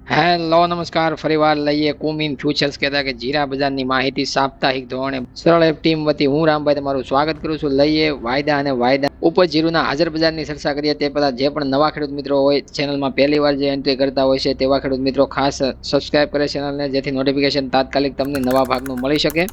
Hello નમસ્કાર, ફરીવાર લઈએ કુમિન ફ્યુચર્સ કહેતા કે જીરા બજારની માહિતી સાપ્તાહિક ધોરણે સરળ એપ ટીમ વતી હું રામભાઈ તમારું સ્વાગત કરું છું. લઈએ વાયદા અને વાયદા ઉપજ જીરુના હાજર બજારની ચર્ચા કરીએ તે પહેલા જે પણ નવા ખેડૂત મિત્રો હોય ચેનલમાં પહેલી વાર જે એન્ટ્રી કરતા હોય છે તેવા ખેડૂત મિત્રો ખાસ સબસ્ક્રાઇબ કરે ચેનલને, જેથી નોટિફિકેશન તાત્કાલિક તમને નવા ભાગનું મળી શકે.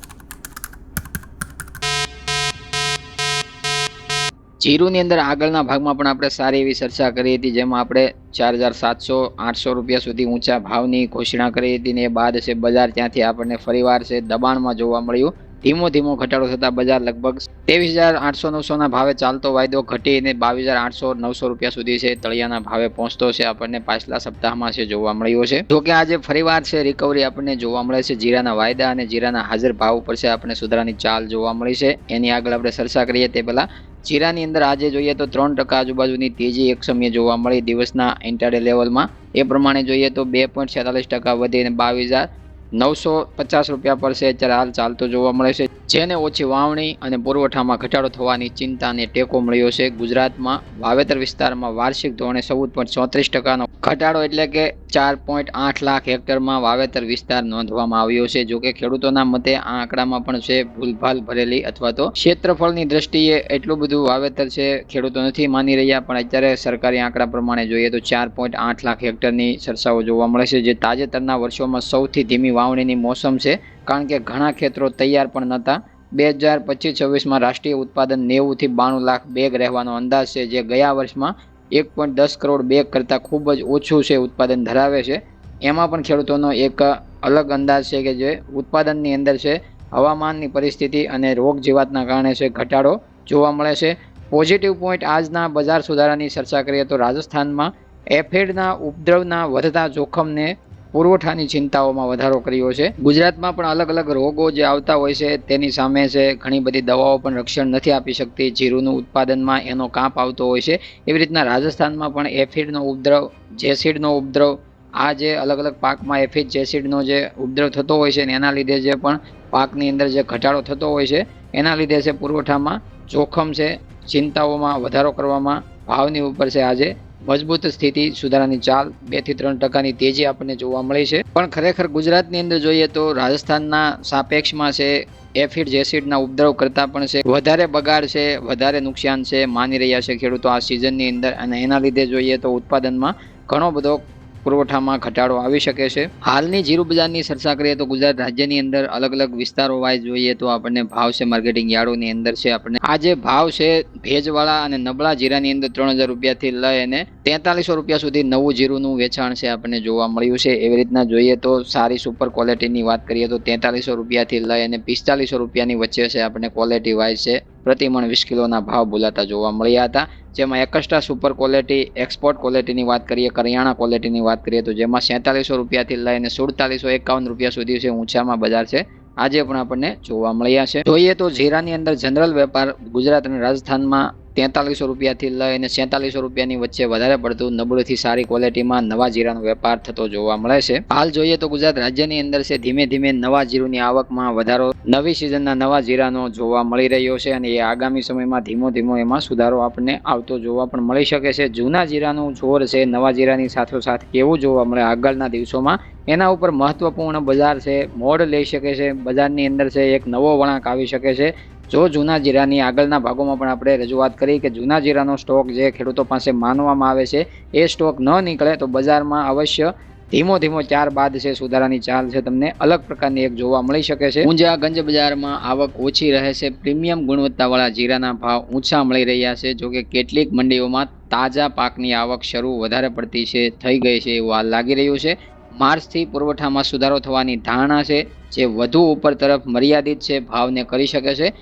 જીરુની અંદર આગળના ભાગમાં પણ આપણે સારી એવી ચર્ચા કરી હતી, જેમાં આપણે 4700-800 રૂપિયા સુધી ઊંચા ભાવની ઘોષણા કરી હતી. ને એ બાદ છે બજાર ત્યાંથી આપણને ફરીવાર છે દબાણમાં જોવા મળ્યું. ધીમો ધીમો ઘટાડો થતા બજાર લગભગ 23,800-900 ના ભાવે ચાલતો વાયદો ઘટીને 22,800-900 રૂપિયા સુધી છે તળિયાના ભાવે પહોંચતો છે આપણને પાછલા સપ્તાહમાં છે જોવા મળ્યો છે. જોકે આજે ફરીવાર છે રિકવરી આપણને જોવા મળે છે. જીરાના વાયદા અને જીરાના હાજર ભાવ ઉપર છે આપણને સુધારાની ચાલ જોવા મળી છે. એની આગળ આપણે ચર્ચા કરીએ તે પહેલા જીરાની અંદર આજે જોઈએ તો 3% આજુબાજુની તેજી એક સમયે જોવા મળી દિવસના ઇન્ટરડે લેવલમાં. એ પ્રમાણે જોઈએ તો 2.46% વધીને 22,950 રૂપિયા પર છે અત્યારે હાલ ચાલતો જોવા મળે છે. જેને ઓછી વાવણી અને પુરવઠામાં ઘટાડો થવાની ચિંતાને ટેકો મળ્યો છે. ગુજરાતમાં વાવેતર વિસ્તારમાં વાર્ષિક ધોરણે 14.34%નો ઘટાડો એટલે કે 4.8 લાખ હેક્ટરમાં વાવેતર વિસ્તાર નોંધવામાં આવ્યો છે. જોકે ખેડૂતોના મતે આ આંકડામાં પણ છે ભૂલભાલ ભરેલી અથવા તો ક્ષેત્રફળની દ્રષ્ટિએ એટલું બધું વાવેતર છે ખેડૂતો નથી માની રહ્યા, પણ અત્યારે સરકારી આંકડા પ્રમાણે જોઈએ તો 4.8 લાખ હેક્ટરની ચર્ચાઓ જોવા મળે છે, જે તાજેતરના વર્ષોમાં સૌથી ધીમી વાવણીની મોસમ છે. કારણ કે ઘણા ખેતરો તૈયાર પણ નહોતા. 2025-26માં રાષ્ટ્રીય ઉત્પાદન 90 થી 92 લાખ બેગ રહેવાનો અંદાજ છે, જે ગયા વર્ષમાં 1.10 કરોડ બેગ કરતાં ખૂબ જ ઓછું છે ઉત્પાદન ધરાવે છે. એમાં પણ ખેડૂતોનો એક અલગ અંદાજ છે કે જે ઉત્પાદનની અંદર છે હવામાનની પરિસ્થિતિ અને રોગ જીવાતના કારણે છે ઘટાડો જોવા મળે છે. પોઝિટિવ પોઈન્ટ આજના બજાર સુધારાની ચર્ચા કરીએ તો રાજસ્થાનમાં એફિડના ઉપદ્રવના વધતા જોખમને પુરવઠાની ચિંતાઓમાં વધારો કર્યો છે. ગુજરાતમાં પણ અલગ અલગ રોગો જે આવતા હોય છે તેની સામે છે ઘણી બધી દવાઓ પણ રક્ષણ નથી આપી શકતી. જીરુનું ઉત્પાદનમાં એનો કાપ આવતો હોય છે. એવી રીતના રાજસ્થાનમાં પણ એફિડનો ઉપદ્રવ, જેસીડનો ઉપદ્રવ, આ જે અલગ અલગ પાકમાં એફિડ જેસીડનો જે ઉપદ્રવ થતો હોય છે ને એના લીધે જે પણ પાકની અંદર જે ઘટાડો થતો હોય છે એના લીધે છે પુરવઠામાં જોખમ છે, ચિંતાઓમાં વધારો કરવામાં ભાવની ઉપર છે આજે મજબૂત સ્થિતિ સુધારાની ચાલ 2-3% તેજી આપણને જોવા મળી છે. પણ ખરેખર ગુજરાતની અંદર જોઈએ તો રાજસ્થાનના સાપેક્ષમાં છે એફિડ જેસીડના ઉપદ્રવ કરતાં પણ છે વધારે બગાડ છે, વધારે નુકસાન છે માની રહ્યા છે ખેડૂતો આ સિઝનની અંદર, અને એના લીધે જોઈએ તો ઉત્પાદનમાં ઘણો બધો પુરવઠામાં ઘટાડો આવી શકે છે. હાલની જીરુ બજારની ચર્ચા કરીએ તો ગુજરાત રાજ્યની અંદર અલગ અલગ વિસ્તારો વાઇઝ જોઈએ તો આપણને ભાવ છે માર્કેટિંગ યાર્ડોની અંદર છે આપણને આજે ભાવ છે ભેજવાળા અને નબળા જીરાની અંદર 3,000 રૂપિયાથી લઈ અને 4300 રૂપિયા સુધી નવું જીરુનું વેચાણ છે આપણને જોવા મળ્યું છે. એવી રીતના જોઈએ તો સારી સુપર ક્વોલિટીની વાત કરીએ તો 4300 રૂપિયાથી લઈ અને 4500 રૂપિયાની વચ્ચે છે આપણને ક્વોલિટી વાઇઝ છે પ્રતિમણ 20 કિલોના ભાવ બોલાતા જોવા મળ્યા હતા. જેમાં એક્સ્ટ્રા સુપર ક્વોલિટી, એક્સપોર્ટ ક્વોલિટીની વાત કરીએ, કરિયાણા ક્વોલિટીની વાત કરીએ તો જેમાં 4700 રૂપિયાથી લઈને 4751 રૂપિયા સુધી છે ઊંચામાં બજાર છે આજે પણ આપણને જોવા મળ્યા છે. જોઈએ તો જીરાની અંદર જનરલ વેપાર ગુજરાત અને રાજસ્થાનમાં 4300 રૂપિયાથી લઈને 4700 રૂપિયાની વચ્ચે વધારે પડતું નબળુંથી સારી ક્વોલિટીમાં નવા જીરાનો વેપાર થતો જોવા મળે છે. હાલ જોઈએ તો ગુજરાત રાજ્યની અંદર છે ધીમે ધીમે નવા જીરુની આવકમાં વધારો નવી સિઝનના નવા જીરાનો જોવા મળી રહ્યો છે, અને એ આગામી સમયમાં ધીમો ધીમો એમાં સુધારો આપણને આવતો જોવા પણ મળી શકે છે. જૂના જીરાનું જોર છે નવા જીરાની સાથોસાથ કેવું જોવા મળે આગળના દિવસોમાં એના ઉપર મહત્વપૂર્ણ બજાર છે મોડ લઈ શકે છે. બજારની અંદર છે એક નવો વળાંક આવી શકે છે. જો જૂના જીરાની આગળના ભાગોમાં પણ આપણે રજૂઆત કરી કે જૂના જીરાનો સ્ટોક જે ખેડૂતો પાસે માનવામાં આવે છે એ સ્ટોક ન નીકળે તો બજારમાં અવશ્ય ધીમો ધીમો ત્યારબાદ છે સુધારાની ચાલ છે તમને અલગ પ્રકારની એક જોવા મળી શકે છે. ઊંઝા ગંજ બજારમાં આવક ઓછી રહે છે. પ્રીમિયમ ગુણવત્તાવાળા જીરાના ભાવ ઊંચા મળી રહ્યા છે. જોકે કેટલીક મંડીઓમાં તાજા પાકની આવક શરૂ વધારે પડતી છે થઈ ગઈ છે એવું હાલ લાગી રહ્યું છે. માર્ચથી પુરવઠામાં સુધારો થવાની ધારણા છે જે વધુ ઉપર તરફ મર્યાદિત છે ભાવને કરી શકે છે.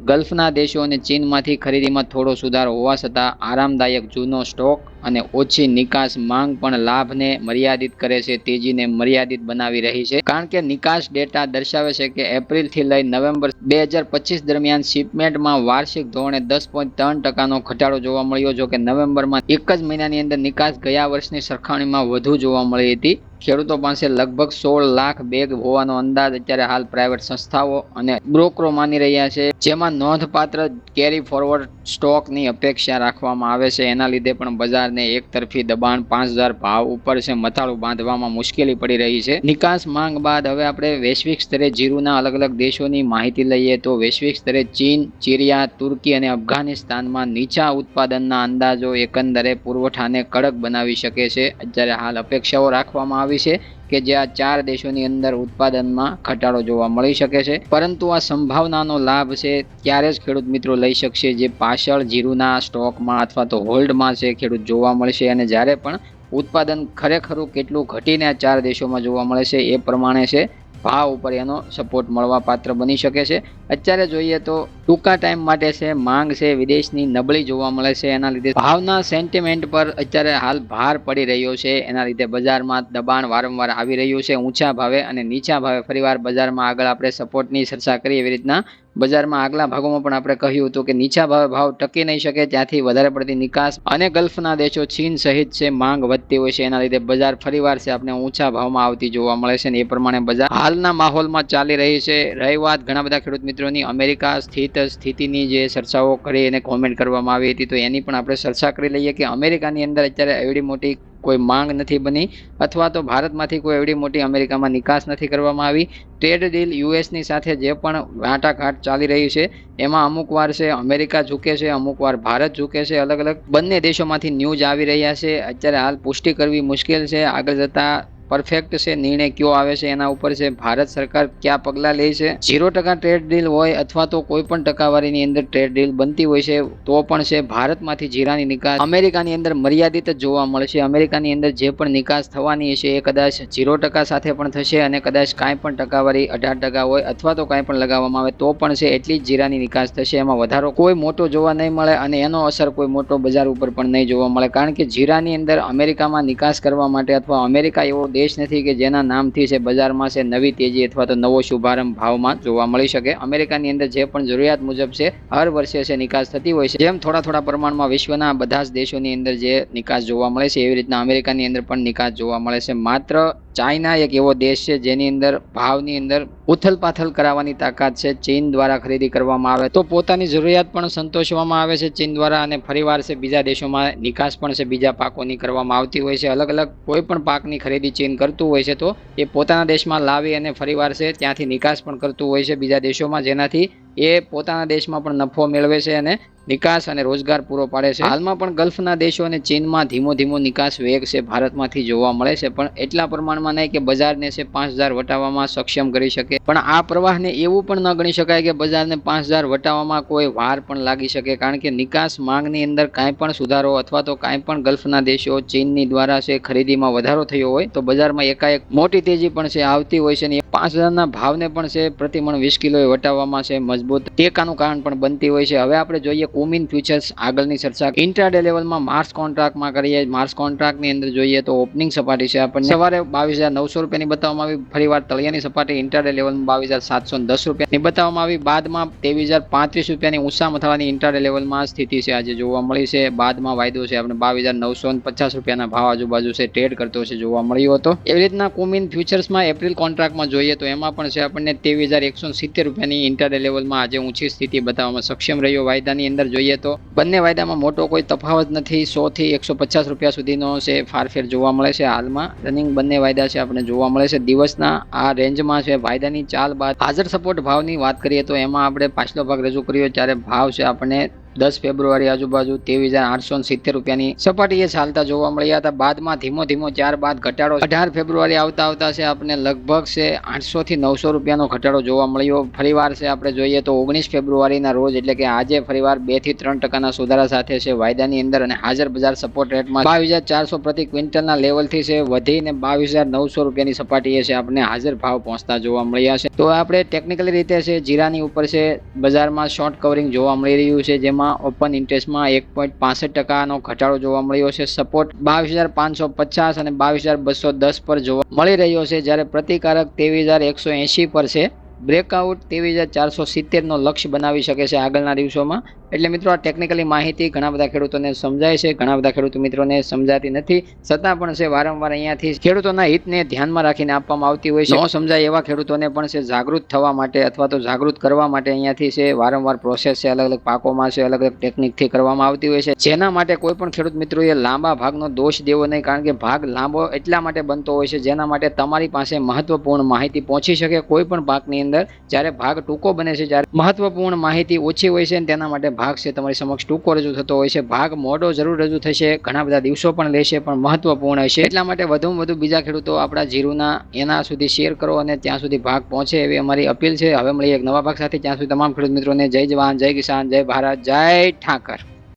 ગલ્ફના દેશો અને ચીનમાંથી ખરીદીમાં થોડો સુધારો હોવા છતાં આરામદાયક જૂનો સ્ટોક અને ઓછી નિકાસ માંગ પણ લાભને મર્યાદિત કરે છે, તેજીને મર્યાદિત બનાવી રહી છે. કારણ કે નિકાસ ડેટા દર્શાવે છે કે એપ્રિલથી લઈ નવેમ્બર 2025 દરમિયાન શિપમેન્ટમાં વાર્ષિક ધોરણે 10.3%નો ઘટાડો જોવા મળ્યો. જો કે નવેમ્બરમાં એક જ મહિનાની અંદર નિકાસ ગયા વર્ષની સરખામણીમાં વધુ જોવા મળી હતી. ખેડૂતો પાસે લગભગ 16 લાખ બેગ હોવાનો અંદાજ અત્યારે હાલ પ્રાઇવેટ સંસ્થાઓ અને બ્રોકરો માની રહ્યા છે, જેમાં નોંધપાત્ર કેરી ફોરવર્ડ સ્ટોકની અપેક્ષા રાખવામાં આવે છે. એના લીધે પણ બજારની બજારને એક તરફી દબાણ 5000 ભાવ ઉપર છે મથાળું બાંધવામાં મુશ્કેલી પડી રહી છે। નિકાસ માંગ બાદ હવે આપણે વૈશ્વિક સ્તરે જીરુના અલગ અલગ દેશોની માહિતી લઈએ તો વૈશ્વિક સ્તરે ચીન, ચીરિયા, તુર્કી અને અફઘાનિસ્તાનમાં નીચા ઉત્પાદનના અંદાજો એકંદરે પુરવઠાને કડક બનાવી શકે છે। અત્યારે હાલ અપેક્ષાઓ રાખવામાં આવી છે કે જે આ 4 દેશોની અંદર ઉત્પાદનમાં ઘટાડો જોવા મળી શકે છે, પરંતુ આ સંભાવનાનો લાભ છે ત્યારે જ ખેડૂત મિત્રો લઈ શકશે જે પાછળ જીરુના સ્ટોકમાં અથવા તો હોલ્ડમાં છે ખેડૂત જોવા મળશે, અને જ્યારે પણ ઉત્પાદન ખરેખરું કેટલું ઘટીને આ 4 દેશોમાં જોવા મળે છે એ પ્રમાણે છે ભાવ ઉપર એનો સપોર્ટ મળવા પાત્ર બની શકે છે। અત્યારે જોઈએ તો ટૂંકા ટાઈમ માટે છે માંગ છે વિદેશની નબળી જોવા મળે છે, એના લીધે ભાવના સેન્ટિમેન્ટ પર અત્યારે હાલ ભાર પડી રહ્યો છે। એના લીધે બજારમાં દબાણ વારંવાર આવી રહ્યું છે ઊંચા ભાવે અને નીચા ભાવે। ફરીવાર બજારમાં આગળ આપણે સપોર્ટની ચર્ચા કરી એવી રીતના બજારમાં આગલા ભાગોમાં પણ આપણે કહ્યું હતું કે નીચા ભાવે ભાવ ટકી નહીં શકે, ત્યાંથી વધારે પડતી નિકાસ અને ગલ્ફના દેશો ચીન સહિત છે માંગ વધતી હોય છે, એના લીધે બજાર ફરીવાર છે આપણે ઊંચા ભાવમાં આવતી જોવા મળે છે, અને એ પ્રમાણે બજાર હાલના માહોલમાં ચાલી રહી છે। રહી વાત ઘણા બધા ખેડૂત મિત્રોની અમેરિકા સ્થિતિની જે ચર્ચાઓ કરી અને કોમેન્ટ કરવામાં આવી હતી, તો એની પણ આપણે ચર્ચા કરી લઈએ કે અમેરિકાની અંદર અત્યારે એવડી મોટી કોઈ માંગ નથી બની અથવા તો ભારતમાંથી કોઈ એવડી મોટી અમેરિકામાં નિકાસ નથી કરવામાં આવી। ટ્રેડ ડીલ યુએસની સાથે જે પણ વાટાઘાટ ચાલી રહી છે એમાં અમુક વાર છે અમેરિકા ઝૂકે છે, અમુક વાર ભારત ઝૂકે છે, અલગ અલગ બંને દેશોમાંથી ન્યૂઝ આવી રહ્યા છે। અત્યારે હાલ પુષ્ટિ કરવી મુશ્કેલ છે, આગળ જતા પરફેક્ટ છે નિર્ણય કયો આવે છે એના ઉપર છે ભારત સરકાર કયા પગલાં લે છે। 0% ટ્રેડ ડીલ હોય અથવા તો કોઈ પણ ટકાવારીની અંદર ટ્રેડ ડીલ બનતી હોય છે તો પણ છે ભારતમાંથી જીરાની નિકાસ અમેરિકાની અંદર મર્યાદિત જ જોવા મળશે। અમેરિકાની અંદર જે પણ નિકાસ થવાની છે એ કદાચ 0% સાથે પણ થશે, અને કદાચ કાંઈ પણ ટકાવારી 18% હોય અથવા તો કાંઈ પણ લગાવવામાં આવે તો પણ છે એટલી જ જીરાની નિકાસ થશે, એમાં વધારો કોઈ મોટો જોવા નહીં મળે અને એનો અસર કોઈ મોટો બજાર ઉપર પણ નહીં જોવા મળે, કારણ કે જીરાની અંદર અમેરિકામાં નિકાસ કરવા માટે અથવા અમેરિકા એવો દેશ નથી કે જેના નામથી છે બજારમાં છે નવી તેજી અથવા તો નવો શુભારંભ ભાવમાં જોવા મળી શકે। અમેરિકાની અંદર જે પણ જરૂરિયાત મુજબ છે હર વર્ષે છે નિકાસ થતી હોય છે, જેમ થોડા પ્રમાણમાં વિશ્વના બધા જ દેશોની અંદર જે નિકાસ જોવા મળે છે એવી રીતના અમેરિકાની અંદર પણ નિકાસ જોવા મળે છે। માત્ર ચાઇના એક એવો દેશ છે જેની અંદર ભાવની અંદર ઉથલપાથલ કરાવવાની તાકાત છે। ચીન દ્વારા ખરીદી કરવામાં આવે તો પોતાની જરૂરિયાત પણ સંતોષવામાં આવે છે ચીન દ્વારા, અને ફરીવાર છે બીજા દેશોમાં નિકાસ પણ છે બીજા પાકોની કરવામાં આવતી હોય છે। અલગ અલગ કોઈ પણ પાકની ખરીદી ચીન કરતું હોય છે તો એ પોતાના દેશમાં લાવી અને ફરીવાર છે ત્યાંથી નિકાસ પણ કરતું હોય છે બીજા દેશોમાં, જેનાથી એ પોતાના દેશમાં પણ નફો મેળવે છે અને નિકાસ અને રોજગાર પૂરો પાડે છે। હાલમાં પણ ગલ્ફના દેશો અને ચીનમાં ધીમો નિકાસ વેગ છે ભારતમાંથી જોવા મળે છે, પણ એટલા પ્રમાણમાં નહીં કે બજારને છે 5000 વટાવવામાં સક્ષમ કરી શકે, પણ આ પ્રવાહને એવું પણ ન ગણી શકાય કે બજારને 5000 વટાવવામાં કોઈ વાર પણ લાગી શકે, કારણ કે નિકાસ માંગની અંદર કાંઈ પણ સુધારો અથવા તો કાંઈ પણ ગલ્ફના દેશો ચીનની દ્વારા છે ખરીદીમાં વધારો થયો હોય તો બજારમાં એકાએક મોટી તેજી પણ છે આવતી હોય છે, અને 5000ના ભાવને પણ છે પ્રતિમણ 20 કિલોએ વટાવવામાં છે મજબૂત ટેકાનું કારણ પણ બનતી હોય છે। હવે આપણે જોઈએ કોમિન ફ્યુચર્સ આગળની ચર્ચા ઇન્ટ્રાડે લેવલમાં માર્ચ કોન્ટ્રાક્ટમાં કરીએ। માર્ચ કોન્ટ્રાક્ટની અંદર જોઈએ તો ઓપનિંગ સપાટી છે આપણને સવારે 22900 રૂપિયાની બતાવવામાં આવી, ફરીવાર તળિયાની સપાટી ઇન્ટ્રાડે લેવલમાં 22710 રૂપિયાની બતાવવામાં આવી, બાદમાં 23035 રૂપિયાની ઊંચા મથાળાની ઇન્ટ્રાડે લેવલમાં સ્થિતિ છે આજે જોવા મળી છે। બાદમાં વાયદો છે આપણે 22950 રૂપિયાના ભાવ આજુબાજુ છે ટ્રેડ કરતો છે જોવા મળ્યો હતો। એવી રીતના કોમિન ફ્યુચર્સમાં એપ્રિલ કોન્ટ્રાક્ટમાં જોઈએ તો એમાં પણ છે આપણને 23170 રૂપિયાની ઇન્ટ્રાડે લેવલમાં આજે ઊંચી સ્થિતિ બતાવવામાં સક્ષમ રહ્યો। વાયદાની અંદર જોઈએ તો બંને વાયદામાં મોટો કોઈ તફાવત નથી, 100 થી 150 રૂપિયા સુધીનો છે ફારફેર જોવા મળે છે। હાલમાં રનિંગ બંને વાયદા છે આપણે જોવા મળે છે દિવસના આ રેન્જમાં છે। વાયદાની ચાલ બાદ હાજર સપોર્ટ ભાવની વાત કરીએ તો એમાં આપણે પાછલો ભાગ રજૂ કર્યો ત્યારે ભાવ છે આપણે 10 ફેબ્રુઆરી આજુબાજુ 23870 રૂપિયાની સપાટીએ ચાલતા જોવા મળ્યા હતા, બાદમાં ધીમો ત્યારબાદ ઘટાડો 18 ફેબ્રુઆરી આવતા છે આપણે લગભગ છે 800 થી 900 રૂપિયાનો ઘટાડો જોવા મળ્યો। ફરીવાર છે આપણે જોઈએ તો 19 ફેબ્રુઆરીના રોજ એટલે કે આજે ફરીવાર 2 થી 3% સુધારા સાથે છે વાયદાની અંદર, અને હાજર બજાર સપોર્ટ રેટમાં 22400 પ્રતિ ક્વિન્ટલના લેવલથી છે વધીને 22900 રૂપિયાની સપાટીએ છે આપણે હાજર ભાવ પહોંચતા જોવા મળ્યા છે। તો આપણે ટેકનિકલી રીતે છે જીરાની ઉપર છે બજારમાં શોર્ટ કવરિંગ જોવા મળી રહ્યું છે, જેમાં ઓપન ઇન્ટરેસ્ટમાં 1.65% ઘટાડો જોવા મળ્યો છે। સપોર્ટ 22550 અને 22210 પર જોવા મળી રહ્યો છે, જ્યારે પ્રતિકારક 23180 પર છે। બ્રેકઆઉટ 23470 નો લક્ષ્ય બનાવી શકે છે આગળના દિવસોમાં, એટલે મિત્રો આ ટેકનિકલી માહિતી ઘણા બધા ખેડૂતોને સમજાય છે, ઘણા બધા ખેડૂત મિત્રોને સમજાતી નથી, છતાં પણ છે વારંવાર અહીંયાથી ખેડૂતોના હિતને ધ્યાનમાં રાખીને આપવામાં આવતી હોય છે. ન સમજાય એવા ખેડૂતોને પણ છે જાગૃત થવા માટે અથવા તો જાગૃત કરવા માટે અહીંયાથી છે વારંવાર પ્રોસેસ છે, અલગ અલગ પાકોમાં છે અલગ અલગ ટેકનિકથી કરવામાં આવતી હોય છે, જેના માટે કોઈ પણ ખેડૂત મિત્રોએ લાંબા ભાગનો દોષ દેવો નહીં, કારણ કે ભાગ લાંબો એટલા માટે બનતો હોય છે જેના માટે તમારી પાસે મહત્વપૂર્ણ માહિતી પહોંચી શકે કોઈ પણ પાકની અંદર. જ્યારે ભાગ ટૂંકો બને છે, જ્યારે મહત્વપૂર્ણ માહિતી ઓછી હોય છે, તેના માટે ભાગ છે તમારી સમક્ષ ટૂંકો રજૂ થતો હોય છે. ભાગ મોડો જરૂર રજૂ થશે, ઘણા બધા દિવસો પણ લેશે, પણ મહત્વપૂર્ણ હશે. એટલા માટે વધુમાં વધુ બીજા ખેડૂતો આપણા જીરુના એના સુધી શેર કરો અને ત્યાં સુધી ભાગ પહોંચે એવી અમારી અપીલ છે. હવે મળીએ એક નવા ભાગ સાથે, ત્યાં સુધી તમામ ખેડૂત મિત્રોને જય જવાન, જય કિસાન, જય ભારત, જય ઠાકર.